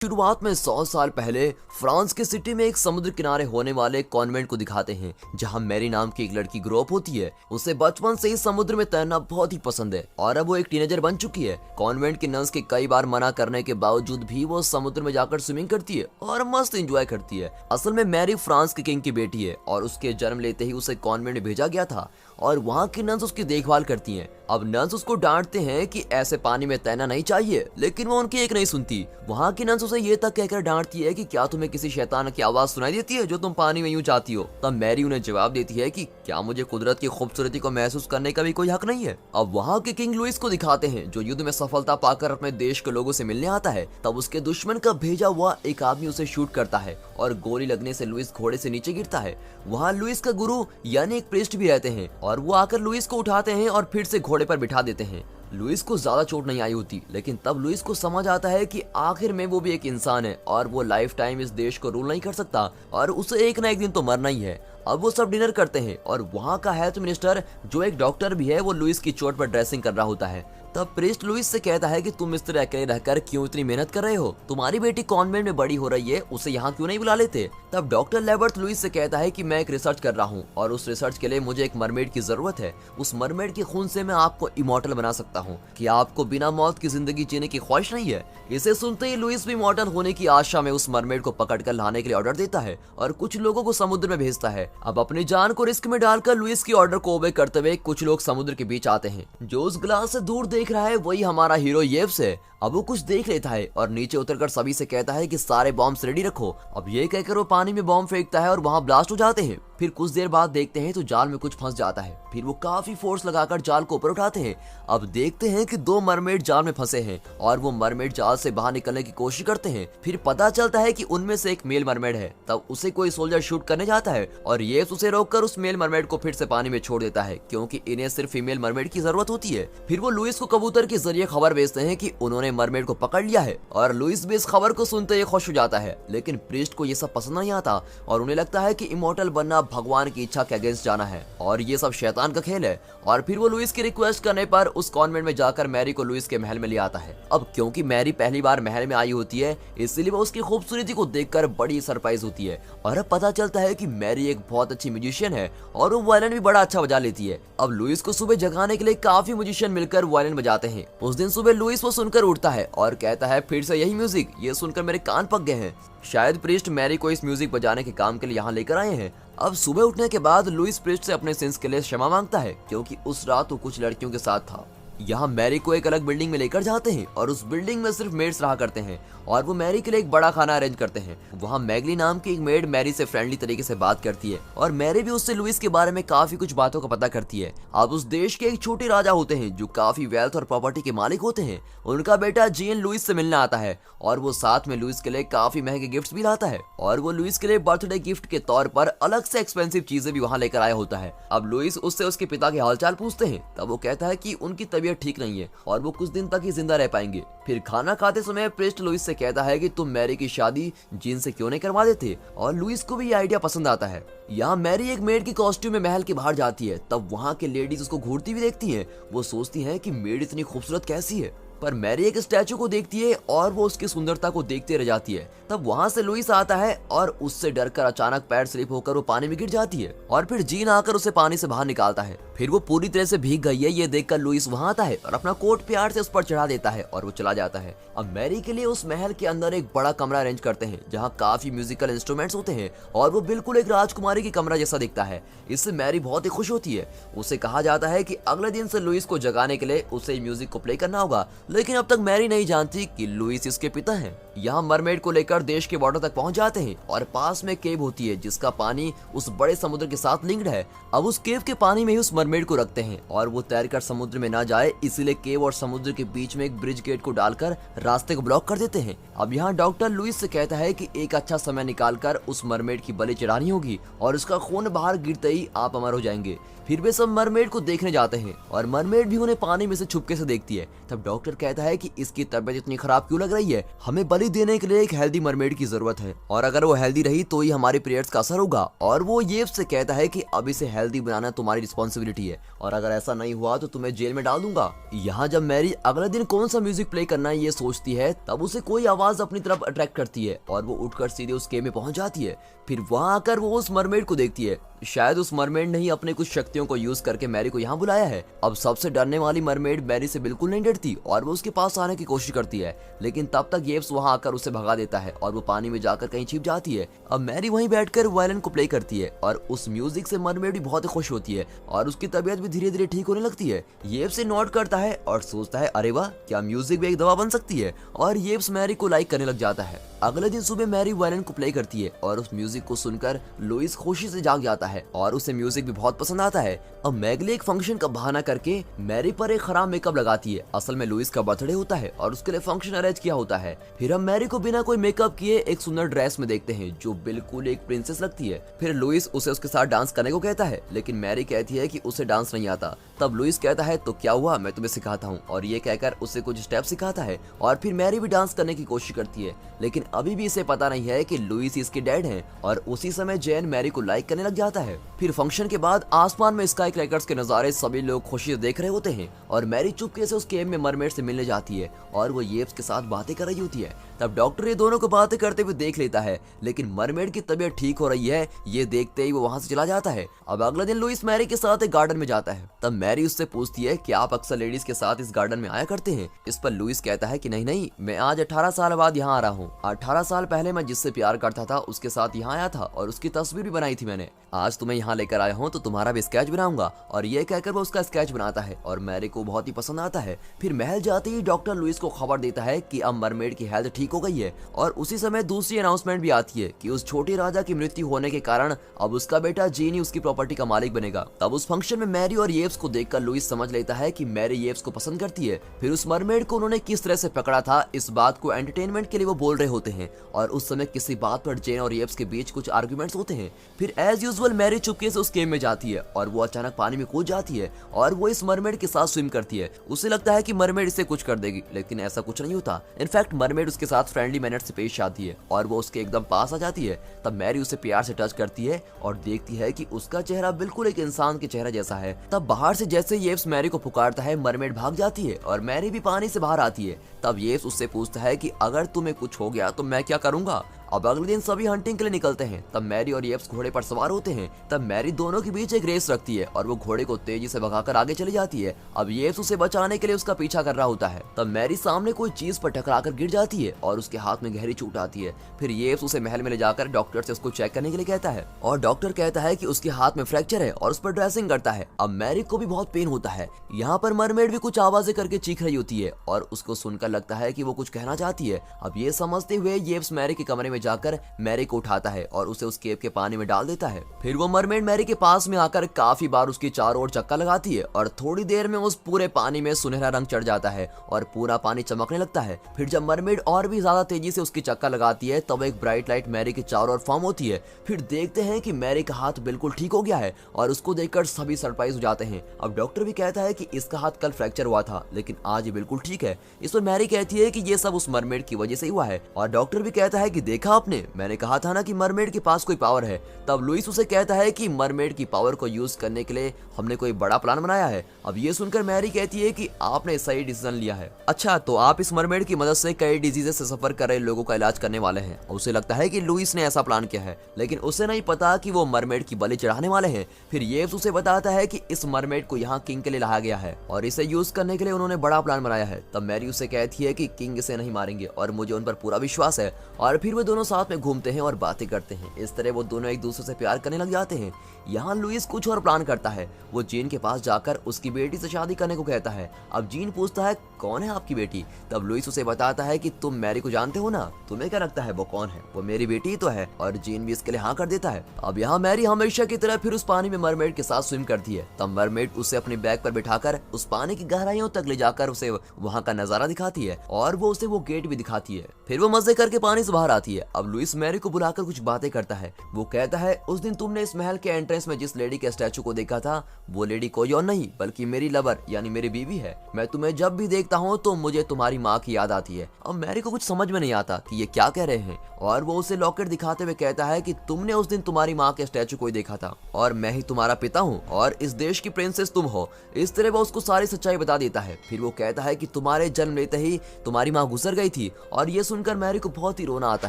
शुरुआत में 100 साल पहले फ्रांस के सिटी में एक समुद्र किनारे होने वाले कॉन्वेंट को दिखाते हैं, जहां मैरी नाम की एक लड़की ग्रो अप होती है। उसे बचपन से ही समुद्र में तैरना बहुत ही पसंद है और अब वो एक टीनेजर बन चुकी है। कॉन्वेंट की नर्स के कई बार मना करने के बावजूद भी वो समुद्र में जाकर स्विमिंग करती है और मस्त एंजॉय करती है। असल में मैरी फ्रांस के किंग की बेटी है और उसके जन्म लेते ही उसे कॉन्वेंट में भेजा गया था और वहाँ की नर्स उसकी देखभाल करती हैं। अब नर्स उसको डांटते हैं कि ऐसे पानी में तैरना नहीं चाहिए, लेकिन वो उनकी एक नहीं सुनती। वहाँ की नर्स उसे ये तक कहकर डांटती है कि क्या तुम्हें किसी शैतान की आवाज सुनाई देती है जो तुम पानी में यूं जाती हो। तब मैरी उन्हें जवाब देती है कि क्या मुझे कुदरत की खूबसूरती को महसूस करने का भी कोई हक नहीं है। अब वहाँ के किंग लुइस को दिखाते हैं जो युद्ध में सफलता पाकर अपने देश के लोगों से मिलने आता है। तब उसके दुश्मन का भेजा हुआ एक आदमी उसे शूट करता है और गोली लगने से लुइस घोड़े से नीचे गिरता है। वहाँ लुइस का गुरु यानी एक प्रीस्ट भी रहते हैं और वो आकर लुइस को उठाते हैं और फिर से घोड़े पर बिठा देते हैं। लुइस को ज्यादा चोट नहीं आई होती, लेकिन तब लुइस को समझ आता है कि आखिर में वो भी एक इंसान है और वो लाइफ टाइम इस देश को रूल नहीं कर सकता और उसे एक ना एक दिन तो मरना ही है। अब वो सब डिनर करते हैं और वहाँ का हेल्थ मिनिस्टर जो एक डॉक्टर भी है वो लुइस की चोट पर ड्रेसिंग कर रहा होता है। तब प्रीस्ट लुइस से कहता है कि तुम इस तरह अकेले रहकर क्यों इतनी मेहनत कर रहे हो, तुम्हारी बेटी कॉन्वेंट में बड़ी हो रही है, उसे यहाँ क्यों नहीं बुला लेते। तब डॉक्टर लेबर्थ लुइस से कहता है कि मैं एक रिसर्च कर रहा हूँ और उस रिसर्च के लिए मुझे एक मरमेड की जरूरत है। उस मरमेड के खून से मैं आपको इमॉर्टल बना सकता हूँ। क्या आपको बिना मौत की जिंदगी जीने की ख्वाहिश नहीं है। इसे सुनते ही लुइस भी इमॉर्टल होने की आशा में उस मरमेड को पकड़ कर लाने के लिए ऑर्डर देता है और कुछ लोगों को समुद्र में भेजता है। अब अपनी जान को रिस्क में डालकर लुइस की ऑर्डर को ओबे करते हुए कुछ लोग समुद्र के बीच आते हैं। जो उस ग्लास से दूर देख रहा है वही हमारा हीरो येव्स है। अब वो कुछ देख लेता है और नीचे उतरकर सभी से कहता है कि सारे बॉम्ब्स रेडी रखो। अब ये कहकर वो पानी में बॉम्ब फेंकता है और वहाँ ब्लास्ट हो जाते हैं। फिर कुछ देर बाद देखते हैं तो जाल में कुछ फंस जाता है। फिर वो काफी फोर्स लगाकर जाल को ऊपर उठाते हैं। अब देखते हैं कि दो मरमेड जाल में फंसे हैं और वो मरमेड जाल से बाहर निकलने की कोशिश करते हैं। फिर पता चलता है कि उनमें से एक मेल मरमेड है। तब उसे कोई सोल्जर शूट करने जाता है और ये उसे रोककर उस मेल मरमेड को फिर से पानी में छोड़ देता है, क्योंकि इन्हें सिर्फ फीमेल मरमेड की जरूरत होती है। फिर वो लुइस को कबूतर के जरिए खबर भेजते हैं कि उन्होंने मरमेड को पकड़ लिया है और लुइस भी इस खबर को सुनते ही खुश हो जाता है। लेकिन प्रीस्ट को ये सब पसंद नहीं आता और उन्हें लगता है कि इमॉर्टल बनना भगवान की इच्छा के अगेंस्ट जाना है और ये सब शैतान का खेल है। और फिर वो लुइस की रिक्वेस्ट करने पर उस कॉन्वेंट में जाकर मैरी को लुइस के महल में ले आता है। अब क्योंकि मैरी पहली बार महल में आई होती है, इसलिए वो उसकी खूबसूरती को देखकर बड़ी सरप्राइज होती है और अब पता चलता है कि मैरी एक बहुत अच्छी म्यूजिशियन है और वो वायलिन भी बड़ा अच्छा बजा लेती है। अब लुइस को सुबह जगाने के लिए काफी म्यूजिशियन मिलकर वायलिन बजाते हैं। उस दिन सुबह लुइस वो सुनकर उठता है और कहता है फिर से यही म्यूजिक, ये सुनकर मेरे कान पक गए हैं। शायद प्रीस्ट मैरी को इस म्यूजिक बजाने के काम के लिए यहाँ लेकर आए हैं। अब सुबह उठने के बाद लुइस प्रीस्ट से अपने सिंस के लिए क्षमा मांगता है, क्योंकि उस रात वो कुछ लड़कियों के साथ था। यहाँ मैरी को एक अलग बिल्डिंग में लेकर जाते हैं और उस बिल्डिंग में सिर्फ मेड्स रहा करते हैं और वो मैरी के लिए एक बड़ा खाना अरेंज करते हैं। वहाँ मैगली नाम की एक मेड मैरी से फ्रेंडली तरीके से बात करती है और मैरी भी उससे लुइस के बारे में काफी कुछ बातों का पता करती है। अब उस देश के एक छोटे राजा होते हैं जो काफी वेल्थ और प्रॉपर्टी के मालिक होते हैं। उनका बेटा जीन लुइस से मिलने आता है और वो साथ में लुइस के लिए काफी महंगे गिफ्ट्स भी लाता है और वो लुइस के लिए बर्थडे गिफ्ट के तौर पर अलग से एक्सपेंसिव चीजें भी वहाँ लेकर आया होता है। अब लुइस उससे उसके पिता के हालचाल पूछते हैं। तब वो कहता है कि उनकी तबीयत ठीक नहीं है और वो कुछ दिन तक ही जिंदा रह पाएंगे। फिर खाना खाते समय प्रीस्ट लुइस से कहता है कि तुम मैरी की शादी जीन से क्यों नहीं करवा देते और लुइस को भी ये आइडिया पसंद आता है। यहाँ मैरी एक मेड की कॉस्ट्यूम में महल के बाहर जाती है। तब वहाँ के लेडीज उसको घूरती हुई देखती हैं। वो सोचती हैं कि मेड इतनी खूबसूरत कैसी है, पर मैरी एक स्टैचू को देखती है और वो उसकी सुंदरता को देखते रह जाती है। तब वहाँ से लुइस आता है और उससे डरकर अचानक पैर स्लिप होकर वो पानी में गिर जाती है और फिर जीन आकर उसे पानी से बाहर निकालता है। फिर वो पूरी तरह से भीग गई है ये देखकर लुइस वहाँ आता है और अपना कोट प्यार से उस पर चढ़ा देता है और वो चला जाता है। अब मैरी के लिए उस महल के अंदर एक बड़ा कमरा अरेंज करते हैं जहाँ काफी म्यूजिकल इंस्ट्रूमेंट्स होते हैं और वो बिल्कुल एक राजकुमारी की कमरा जैसा दिखता है। इससे मैरी बहुत ही खुश होती है। उसे कहा जाता है कि अगले दिन से लुइस को जगाने के लिए उसे म्यूजिक को प्ले करना होगा, लेकिन अब तक मैरी नहीं जानती कि लुइस इसके पिता हैं। यहाँ मरमेड को लेकर देश के बॉर्डर तक पहुंच जाते हैं और पास में केव होती है जिसका पानी उस बड़े समुद्र के साथ लिंक्ड है। अब उस केव के पानी में ही उस मरमेड को रखते हैं और वो तैरकर समुद्र में ना जाए, इसलिए केव और समुद्र के बीच में एक ब्रिज गेट को डालकर रास्ते को ब्लॉक कर देते हैं। अब यहाँ डॉक्टर लुइस से कहता है कि एक अच्छा समय निकालकर उस मरमेड की बलि चढ़ानी होगी और उसका खून बाहर गिरते ही आप अमर हो जाएंगे। फिर वे सब मरमेड को देखने जाते हैं और मरमेड भी उन्हें पानी में से छुपके से देखती है। तब डॉक्टर कहता है कि इसकी तबीयत इतनी खराब क्यों लग रही है, हमें बलि देने के लिए एक हेल्दी मरमेड की जरूरत है और अगर वो हेल्दी रही तो ही हमारे पीरियड्स का असर होगा। और वो येव से कहता है कि अब इसे हेल्दी बनाना तुम्हारी रिस्पॉन्सिबिलिटी है और अगर ऐसा नहीं हुआ तो तुम्हें जेल में डाल दूंगा। यहाँ जब मैरी अगले दिन कौन सा म्यूजिक प्ले करना है ये सोचती है, तब उसे कोई आवाज अपनी तरफ अट्रैक्ट करती है और वो उठकर सीधे उस केव में पहुंच जाती है। फिर वहां आकर वो उस मरमेड को देखती है। शायद उस मरमेड ने ही अपने कुछ शक्तियों को यूज करके मैरी को यहाँ बुलाया है। अब सबसे डरने वाली मरमेड मैरी से बिल्कुल नहीं डरती और वो उसके पास आने की कोशिश करती है, लेकिन तब तक येव्स वहां आकर उसे भगा देता है और वो पानी में जाकर कहीं छिप जाती है। अब मैरी वहीं बैठकर वायलिन को प्ले करती है और उस म्यूजिक से मरमेड भी बहुत खुश होती है और उसकी तबीयत भी धीरे धीरे ठीक होने लगती है। येव्स से नोट करता है और सोचता है अरे वाह, क्या म्यूजिक भी एक दवा बन सकती है, और येव्स मैरी को लाइक करने लग जाता है। अगले दिन सुबह मैरी वायलिन को प्ले करती है और उस म्यूजिक को सुनकर लुइस खुशी से जाग जाता है और उसे म्यूजिक भी बहुत पसंद आता है। अब मैगली एक फंक्शन का बहाना करके मैरी पर एक खराब मेकअप लगाती है। असल में लुइस का बर्थडे होता है और उसके लिए फंक्शन अरेंज किया होता है। फिर हम मैरी को बिना कोई मेकअप किए एक सुंदर ड्रेस में देखते हैं जो बिल्कुल एक प्रिंसेस लगती है। फिर लुइस उसे उसके साथ डांस करने को कहता है, लेकिन मैरी कहती है कि उसे डांस नहीं आता। तब लुइस कहता है तो क्या हुआ, मैं तुम्हें सिखाता हूँ, और ये कहकर उसे कुछ स्टेप सिखाता है और फिर मैरी भी डांस करने की कोशिश करती है, लेकिन अभी भी इसे पता नहीं है कि लुइस इसके डैड हैं। और उसी समय जैन मैरी को लाइक करने लग जाता है। फिर फंक्शन के बाद आसमान में स्काई क्रैकर्स के नजारे सभी लोग खुशी से देख रहे होते हैं और मैरी चुपके से उस केव में मरमेड से मिलने जाती है और वो येव्स के साथ बातें कर रही होती है। तब डॉक्टर ये दोनों को बातें करते हुए देख लेता है, लेकिन मरमेड की तबीयत ठीक हो रही है ये देखते ही वो वहां से चला जाता है। अब अगले दिन लुइस मैरी के साथ एक गार्डन में जाता है। तब मैरी उससे पूछती है कि आप अक्सर लेडीज के साथ इस गार्डन में आया करते हैं। इस पर लुइस कहता है कि नहीं नहीं, मैं आज 18 साल बाद यहाँ आ रहा हूँ। 18 साल पहले मैं जिससे प्यार करता था उसके साथ यहाँ आया था और उसकी तस्वीर भी बनाई थी मैंने। आज तुम्हें यहाँ लेकर आया हूँ तो तुम्हारा भी स्केच बनाऊंगा। और ये कहकर वो उसका स्केच बनाता है और मैरी को बहुत ही पसंद आता है। फिर महल जाते ही डॉक्टर लुइस को खबर देता है कि अब मरमेड की हेल्थ ठीक हो गई है और उसी समय दूसरी अनाउंसमेंट भी आती है कि उस छोटे राजा की मृत्यु होने के कारण अब उसका बेटा जीन ही उसकी प्रॉपर्टी का मालिक बनेगा। तब उस फंक्शन में मैरी और येव्स को देखकर लुइस समझ लेता है कि मैरी येव्स को पसंद करती है। फिर उस मरमेड को उन्होंने किस तरह से पकड़ा था इस बात को एंटरटेनमेंट के लिए वो बोल रहे होते हैं और उस समय किसी बात पर जेन और येव्स के बीच कुछ आर्गुमेंट्स होते हैं। फिर एज यूजुअल मैरी चुपके से उस केव में जाती है और वो अचानक पानी में कूद जाती है और वो इस मरमेड के साथ स्विम करती है। उसे लगता है कि मरमेड इसे कुछ कर देगी, लेकिन ऐसा कुछ नहीं होता। इनफैक्ट मरमेड उसके साथ फ्रेंडली मैनर से पेश आती है और वो उसके एकदम पास आ जाती है। तब मैरी उसे प्यार से टच करती है और देखती है कि उसका चेहरा बिल्कुल एक इंसान के चेहरा जैसा है। तब बाहर से जैसे येव्स मैरी को पुकारता है मरमेड भाग जाती है और मैरी भी पानी से बाहर आती है। तब येव्स उससे पूछता है कि अगर तुम्हें कुछ हो गया तो मैं क्या करूंगा। अब अगले दिन सभी हंटिंग के लिए निकलते हैं। तब मैरी और येव्स घोड़े पर सवार होते हैं। तब मैरी दोनों के बीच एक रेस रखती है और वो घोड़े को तेजी से भगाकर आगे चली जाती है। अब येव्स उसे बचाने के लिए उसका पीछा कर रहा होता है। तब मैरी सामने कोई चीज पर टकराकर गिर जाती है और उसके हाथ में गहरी चोट आती है। फिर येव्स उसे महल में ले जाकर डॉक्टर से उसको चेक करने के लिए कहता है और डॉक्टर कहता है कि उसके हाथ में फ्रैक्चर है और उस पर ड्रेसिंग करता है। अब मैरी को भी बहुत पेन होता है। यहाँ पर मरमेड भी कुछ आवाजें करके चीख रही होती है और उसको सुनकर लगता है कि वो कुछ कहना चाहती है। अब ये समझते हुए येव्स मैरी के कमरे में जाकर मैरी को उठाता है और उसे उस केव के पानी में डाल देता है। फिर वो मरमेड मैरी के पास में आकर काफी बार उसकी चारों ओर चक्का लगाती है और थोड़ी देर में उस पूरे पानी में सुनहरा रंग चढ़ जाता है और पूरा पानी चमकने लगता है। फिर जब मरमेड और भी ज्यादा तेजी से उसकी चक्का लगाती है तब एक ब्राइट लाइट मैरी के चारों ओर फॉर्म होती है। फिर देखते हैं कि मैरी का हाथ बिल्कुल ठीक हो गया है और उसको देखकर सभी सरप्राइज हो जाते हैं। अब डॉक्टर भी कहता है कि इसका हाथ कल फ्रैक्चर हुआ था लेकिन आज ये बिल्कुल ठीक है। इस पर मैरी कहती है कि ये सब उस मरमेड की वजह से हुआ है और डॉक्टर भी कहता है कि देखा आपने, मैंने कहा था ना कि मरमेड के पास कोई पावर है। तब लुइस उसे कहता है कि मरमेड की पावर को यूज करने के लिए हमने कोई बड़ा प्लान बनाया है। अब ये सुनकर मैरी कहती है कि आपने सही डिसीजन लिया है। अच्छा, तो आप इस मरमेड की मदद से कई डिजीजेस से सफर कर रहे लोगों का इलाज करने वाले हैं। और उसे लगता है कि लुइस ने ऐसा प्लान किया है, लेकिन उसे नहीं पता कि वो मरमेड की बलि चढ़ाने वाले हैं। फिर येव्स उसे बताता है कि इस मरमेड को यहाँ किंग के लिए लाया गया है और इसे यूज करने के लिए उन्होंने बड़ा प्लान बनाया है। तब मैरी उसे कहती है कि किंग इसे नहीं मारेंगे और मुझे उन पर पूरा विश्वास है। और फिर वे दोनों साथ में घूमते हैं और बातें करते हैं। इस तरह वो दोनों एक दूसरे से प्यार करने लग जाते हैं। यहाँ लुइस कुछ और प्लान करता है। वो जीन के पास जाकर उसकी बेटी से शादी करने को कहता है। अब जीन पूछता है कौन है आपकी बेटी। तब लुइस उसे बताता है कि तुम मैरी को जानते हो ना, तुम्हें क्या लगता है वो कौन है, वो मेरी बेटी ही तो है। और जीन भी इसके लिए हाँ कर देता है। अब यहाँ मैरी हमेशा की तरह फिर उस पानी में मरमेड के साथ स्विम करती है। तब मरमेड उसे अपने बैग पर बिठाकर उस पानी की गहराइयों तक ले जाकर उसे वहाँ का नजारा दिखाती है और वो उसे वो गेट भी दिखाती है। फिर वो मजे करके पानी से बाहर आती है। अब लुइस मैरी को बुलाकर कुछ बातें करता है। वो कहता है उस दिन तुमने इस महल के एंट्रेंस में जिस लेडी के स्टैचू को देखा था वो लेडी कोई और नहीं बल्कि मेरी लवर यानी मेरी बीवी है। मैं तुम्हें जब भी देखता देखता हूँ तो मुझे तुम्हारी माँ की याद आती है। अब मैरी को कुछ समझ में नहीं आता कि ये क्या कह रहे हैं और वो उसे लॉकेट दिखाते हुए कहता है कि तुमने उस दिन तुम्हारी माँ के स्टैचू को ही देखा था और मैं ही तुम्हारा पिता हूँ और इस देश की प्रिंसेस तुम हो। इस तरह वो उसको सारी सच्चाई बता देता है। फिर वो कहता है कि तुम्हारे जन्म लेते ही तुम्हारी माँ गुजर गई थी और ये सुनकर मैरी को बहुत ही रोना आता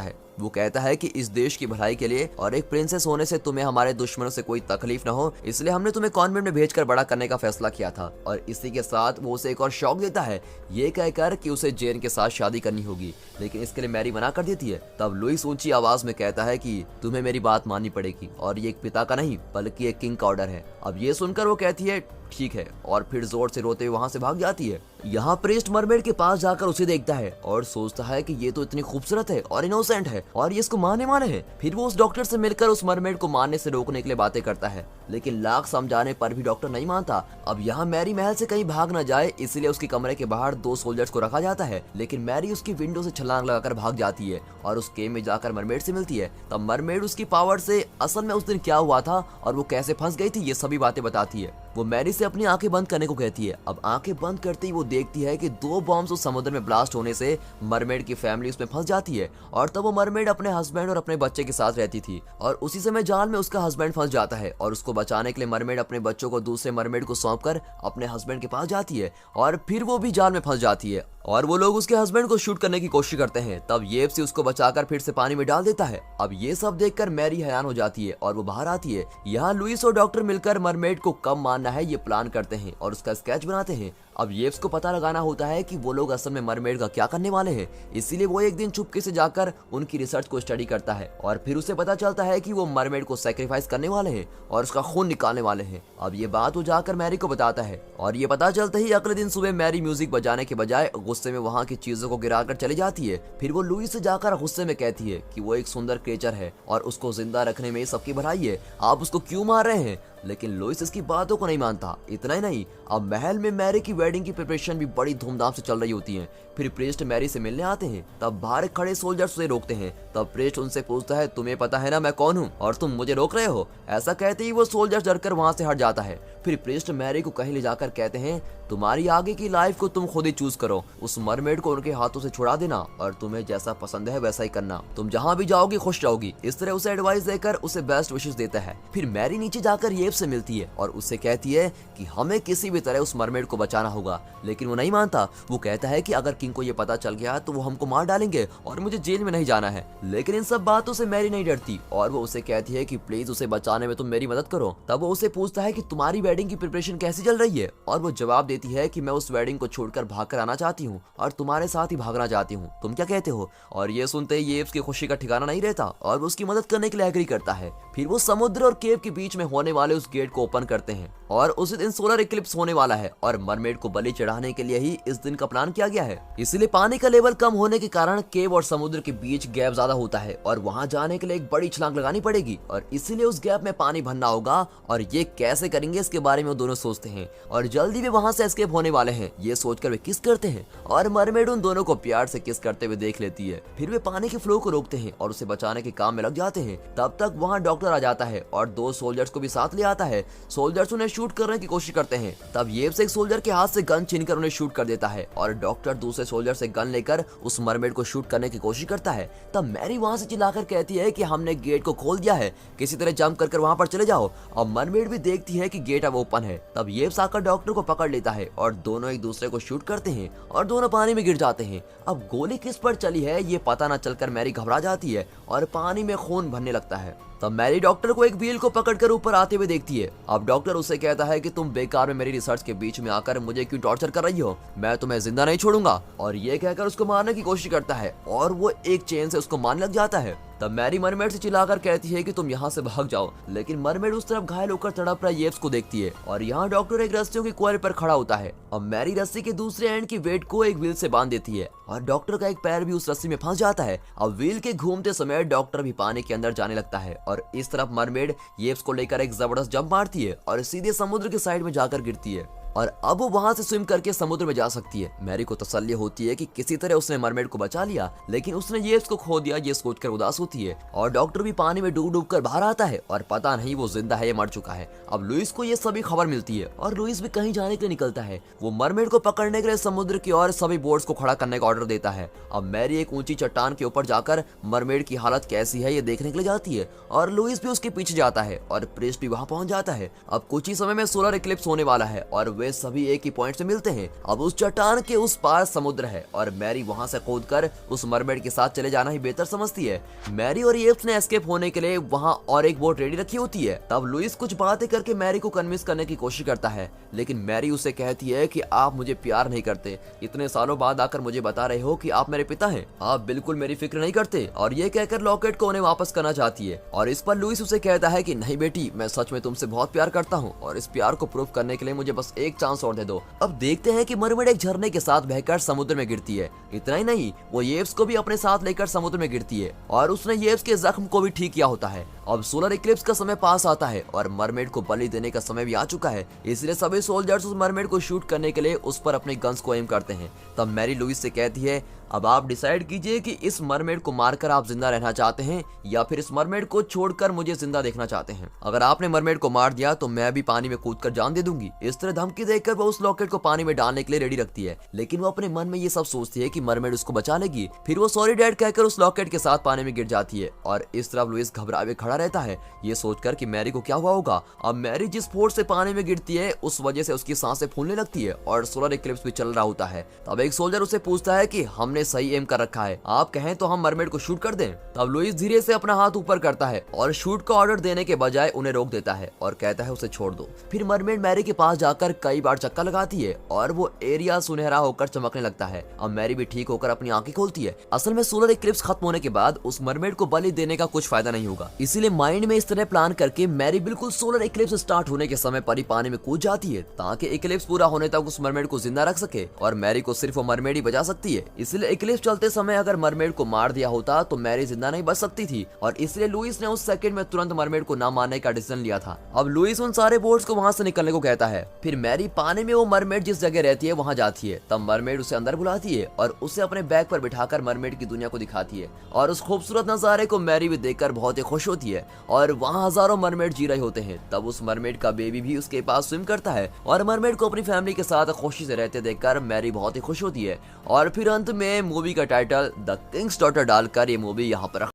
है। वो कहता है कि इस देश की भलाई के लिए और एक प्रिंसेस होने से तुम्हें हमारे दुश्मनों से कोई तकलीफ न हो, इसलिए हमने तुम्हें कॉन्वेंट में भेजकर बड़ा करने का फैसला किया था। और इसी के साथ वो उसे एक और शौक देता है, ये कहकर कि उसे जेन के साथ शादी करनी होगी, लेकिन इसके लिए मैरी मना कर देती है। तब लुइस ऊंची आवाज में कहता है कि तुम्हें मेरी बात माननी पड़ेगी और ये एक पिता का नहीं बल्कि एक किंग का ऑर्डर है। अब ये सुनकर वो कहती है ठीक है और फिर जोर से रोते हुए वहां से भाग जाती है। यहाँ प्रीस्ट मरमेड के पास जाकर उसे देखता है और सोचता है कि ये तो इतनी खूबसूरत है और इनोसेंट है और ये इसको मारने वाले हैं। फिर वो उस डॉक्टर से मिलकर उस मरमेड को मारने से रोकने के लिए बातें करता है, लेकिन लाख समझाने पर भी डॉक्टर नहीं मानता। अब यहाँ मैरी महल से कहीं भाग न जाए इसलिए उसके कमरे के बाहर 2 सोल्जर्स को रखा जाता है, लेकिन मैरी उसकी विंडो से छलांग लगाकर भाग जाती है और उस केव में जाकर मरमेड से मिलती है। तब मरमेड उसकी पावर से असल में उस दिन क्या हुआ था और वो कैसे फंस गई थी ये सभी बातें बताती है। वो मैरी से अपनी आंखें बंद करने को कहती है। अब आंखें बंद करते ही वो देखती है कि 2 बॉम्ब्स उस समुद्र में ब्लास्ट होने से मरमेड की फैमिली उसमें फंस जाती है और तब वो मरमेड अपने हस्बैंड और अपने बच्चे के साथ रहती थी और उसी समय जाल में उसका हस्बैंड फंस जाता है और उसको बचाने के लिए मरमेड अपने बच्चों को दूसरे मरमेड को सौंपकर अपने हस्बैंड के पास जाती है और फिर वो भी जाल में फंस जाती है और वो लोग उसके हस्बैंड को शूट करने की कोशिश करते हैं। तब येप्सी उसको बचाकर फिर से पानी में डाल देता है। अब ये सब देखकर मैरी हैरान हो जाती है और वो बाहर आती है। यहाँ लुइस और डॉक्टर मिलकर मरमेड को कब मारना है ये प्लान करते हैं और उसका स्केच बनाते हैं। अब येप्स को पता लगाना होता है कि वो लोग असल में मरमेड का क्या करने वाले हैं, इसीलिए वो एक दिन चुपके से जाकर उनकी रिसर्च को स्टडी करता है और फिर उसे पता चलता है कि वो मरमेड को सैक्रिफाइस करने वाले हैं और उसका खून निकालने वाले हैं। अब ये बात वो जाकर मैरी को बताता है और ये पता चलते ही अगले दिन सुबह मैरी म्यूजिक बजाने के बजाय गुस्से में वहाँ की चीजों को गिराकर चली जाती है। फिर वो लुइस से जाकर गुस्से में कहती है कि वो एक सुंदर क्रिएचर है और उसको जिंदा रखने में सबकी भलाई है, आप उसको क्यों मार रहे हैं। लेकिन लुइस इसकी बातों को नहीं मानता। इतना ही नहीं, अब महल में मैरी की वेडिंग की प्रिपरेशन भी बड़ी धूमधाम से चल रही होती है। फिर प्रीस्ट मैरी से मिलने आते हैं। तब बाहर खड़े सोल्जर्स उसे रोकते हैं। तब प्रीस्ट उनसे पूछता है तुम्हें पता है ना मैं कौन हूँ और तुम मुझे रोक रहे हो। ऐसा कहते ही वो सोल्जर्स डरकर वहां से हट जाता है। फिर प्रीस्ट मैरी को कहीं ले जाकर कहते हैं तुम्हारी आगे की लाइफ को तुम खुद ही चूज करो, उस मरमेड को उनके हाथों से छुड़ा देना और तुम्हें जैसा पसंद है वैसा ही करना, तुम जहाँ भी जाओगी खुश रहोगी। इस तरह उसे एडवाइस देकर उसे बेस्ट विशेस देता है। फिर मैरी नीचे जाकर येप से मिलती है और उससे कहती है कि हमें किसी भी तरह उस मरमेड को बचाना होगा, लेकिन वो नहीं मानता। वो कहता है कि अगर किंग को ये पता चल गया तो वो हमको मार डालेंगे और मुझे जेल में नहीं जाना है। लेकिन इन सब बातों से मैरी नहीं डरती और वो उसे कहती है कि प्लीज उसे बचाने में तुम मेरी मदद करो। तब वो उसे पूछता है कि तुम्हारी वेडिंग की प्रिपरेशन कैसी चल रही है और वो जवाब देती है कि मैं उस वेडिंग को छोड़कर भागकर आना चाहती हूँ और तुम्हारे साथ ही भागना चाहती हूँ, तुम क्या कहते हो। और ये सुनते ही येप्स की खुशी का ठिकाना नहीं रहता और वो उसकी मदद करने के लिए एग्री करता है। फिर वो समुद्र और केव के बीच में होने वाले उस गेट को ओपन करते हैं और उस दिन सोलर इक्लिप्स होने वाला है और मरमेड को बलि चढ़ाने के लिए ही इस दिन का प्लान किया गया है। इसलिए पानी का लेवल कम होने के कारण केव और समुद्र के बीच गैप ज्यादा होता है और वहां जाने के लिए एक बड़ी छलांग लगानी पड़ेगी और इसीलिए उस गैप में पानी भरना होगा और ये कैसे करेंगे इसके बारे में वो दोनों सोचते हैं और जल्दी वे वहां से एस्केप होने वाले हैं। ये सोचकर वे किस करते हैं और मरमेड उन दोनों को प्यार से किस करते हुए देख लेती है। फिर वे पानी के फ्लो को रोकते हैं और उसे बचाने के काम में लग जाते हैं। तब तक वहाँ डॉक्टर आ जाता है और 2 सोल्जर्स को भी साथ ले आता है। सोल्जर्स उन्हें शूट करने की कोशिश करते हैं। तब येप्स एक सोल्जर के हाथ से गन छीनकर उन्हें शूट कर देता है और डॉक्टर दूसरे सोल्जर से गन लेकर उस मरमेड को शूट करने की कोशिश करता है। तब मैरी वहां से चिल्लाकर कहती है कि हमने गेट को खोल दिया है, किसी तरह जंप कर वहां पर चले जाओ। अब मरमेड भी देखती है कि गेट अब ओपन है। तब येप्स आकर डॉक्टर को पकड़ लेता है और दोनों एक दूसरे को शूट करते हैं और दोनों पानी में गिर जाते हैं। अब गोली किस पर चली है ये पता न चलकर मैरी घबरा जाती है और पानी में खून भरने लगता है। तब मैरी डॉक्टर को एक व्हील को पकड़कर ऊपर आते हुए देखती है। अब डॉक्टर उसे कहता है कि तुम बेकार में मेरी रिसर्च के बीच में आकर मुझे क्यों टॉर्चर कर रही हो, मैं तुम्हें जिंदा नहीं छोड़ूंगा। और ये कहकर उसको मारने की कोशिश करता है और वो एक चेन से उसको मारने लग जाता है। तब मैरी मरमेड से चिल्लाकर कहती है कि तुम यहाँ से भाग जाओ, लेकिन मरमेड उस तरफ घायल होकर तड़प रहा येप्स को देखती है और यहाँ डॉक्टर एक रस्सियों की कोयल पर खड़ा होता है। अब मैरी रस्सी के दूसरे एंड की वेट को एक व्हील से बांध देती है और डॉक्टर का एक पैर भी उस रस्सी में फंस जाता है। अब व्हील के घूमते समय डॉक्टर भी पानी के अंदर जाने लगता है और इस तरफ मरमेड येप्स को लेकर एक जबरदस्त जंप मारती है और सीधे समुद्र के साइड में जाकर गिरती है। और अब वो वहाँ से स्विम करके समुद्र में जा सकती है। मैरी को तसल्ली होती है कि किसी तरह उसने मरमेड को बचा लिया, लेकिन उसने येव्स को खो दिया ये सोचकर उदास होती है। और डॉक्टर भी पानी में डूब डूब कर बाहर आता है और पता नहीं वो जिंदा है या मर चुका है। अब लुइस को ये सभी खबर मिलती है और लुइस भी कहीं जाने के लिए निकलता है। वो मरमेड को पकड़ने के लिए समुद्र की ओर सभी बोट्स को खड़ा करने का ऑर्डर देता है। अब मैरी एक ऊंची चट्टान के ऊपर जाकर मरमेड की हालत कैसी है ये देखने के लिए जाती है और लुइस भी उसके पीछे जाता है और प्रिस्ट भी वहां पहुंच जाता है। अब कुछ ही समय में सोलर इक्लिप्स होने वाला है और वे सभी एक ही पॉइंट से मिलते हैं। अब उस चट्टान के उस पार समुद्र है और मैरी वहां से कूद कर उस मरमेड के साथ चले जाना ही बेहतर समझती है। मैरी और येव्स ने एस्केप होने के लिए वहां और एक बोट रेडी रखी होती है। तब लुइस कुछ बातें करके मैरी को कन्विंस करने की कोशिश करता है, लेकिन मैरी उसे कहती है कि आप मुझे प्यार नहीं करते, इतने सालों बाद आकर मुझे बता रहे हो कि आप मेरे पिता हैं, आप बिल्कुल मेरी फिक्र नहीं करते। और ये कहकर लॉकेट को उन्हें वापस करना चाहती है और इस पर लुइस उसे कहता है कि नहीं बेटी, मैं सच में तुमसे बहुत प्यार करता हूँ और इस प्यार को प्रूव करने के लिए मुझे बस एक चांस और दे दो। अब देखते हैं कि मरमेड एक झरने के साथ बहकर समुद्र में गिरती है। इतना ही नहीं, वो येव्स को भी अपने साथ लेकर समुद्र में गिरती है और उसने येव्स के जख्म को भी ठीक किया होता है। अब सोलर इक्लिप्स का समय पास आता है और मरमेड को बलि देने का समय भी आ चुका है, इसलिए सभी सोल्जर्स उस मरमेड को शूट करने के लिए उस पर अपने गन्स को एम करते हैं। तब मैरी लुइस से कहती है, अब आप डिसाइड कीजिए कि इस मरमेड को मारकर आप जिंदा रहना चाहते हैं या फिर इस मरमेड को छोड़कर मुझे जिंदा देखना चाहते हैं। अगर आपने मरमेड को मार दिया तो मैं भी पानी में कूदकर जान दे दूंगी। इस तरह धमकी देकर वो उस लॉकेट को पानी में डालने के लिए रेडी रखती है, लेकिन वो अपने मन में ये सब सोचती है कि मरमेड उसको बचा लेगी। फिर वो सॉरी डैड कहकर उस लॉकेट के साथ पानी में गिर जाती है और इस तरफ लुइस घबराए खड़ा रहता है, ये सोचकर कि मैरी को क्या हुआ होगा। अब मैरी जिस फोर्स से पानी में गिरती है उस वजह से उसकी सांसें फूलने लगती है और सोलर इक्लिप्स भी चल रहा होता है। तब एक सोल्जर उसे पूछता है कि हमने सही एम कर रखा है, आप कहें तो हम मरमेड को शूट कर दें। तब लुइस धीरे से अपना हाथ ऊपर करता है और शूट का ऑर्डर देने के बजाय उन्हें रोक देता है और कहता है उसे छोड़ दो। फिर मरमेड मैरी के पास जाकर कई बार चक्का लगाती है और वो एरिया सुनहरा होकर चमकने लगता है। अब मैरी भी ठीक होकर अपनी आंखें खोलती है। असल में सोलर इक्लिप्स खत्म होने के बाद उस मरमेड को बलि देने का कुछ फायदा नहीं होगा, इसीलिए माइंड में इस तरह प्लान करके मैरी बिल्कुल सोलर इक्लिप्स स्टार्ट होने के समय पर ही पानी में कूद जाती है ताकि इक्लिप्स पूरा होने तक उस मरमेड को जिंदा रख सके और मैरी को सिर्फ वो मरमेड ही बचा सकती है। इसलिए इक्लिप्स चलते समय अगर मरमेड को मार दिया होता तो मैरी जिंदा नहीं बच सकती थी और इसलिए लुइस ने उस सेकंड में तुरंत मरमेड को ना मारने का डिसीजन लिया था। अब लुइस उन सारे बोट्स को वहां से निकलने को कहता है। फिर मैरी पानी में वो मरमेड जिस जगह रहती है वहां जाती है। तब मरमेड उसे अंदर बुलाती है और उसे अपने बैग पर बिठाकर मरमेड की दुनिया को दिखाती है और उस खूबसूरत नजारे को मैरी भी देखकर बहुत ही खुश होती है और वहाँ हजारों मरमेड जी रहे होते हैं। तब उस मरमेड का बेबी भी उसके पास स्विम करता है और मरमेड को अपनी फैमिली के साथ खुशी से रहते देखकर मैरी बहुत ही खुश होती है। और फिर अंत में मूवी का टाइटल द किंग्स डॉटर डालकर ये मूवी यहाँ पर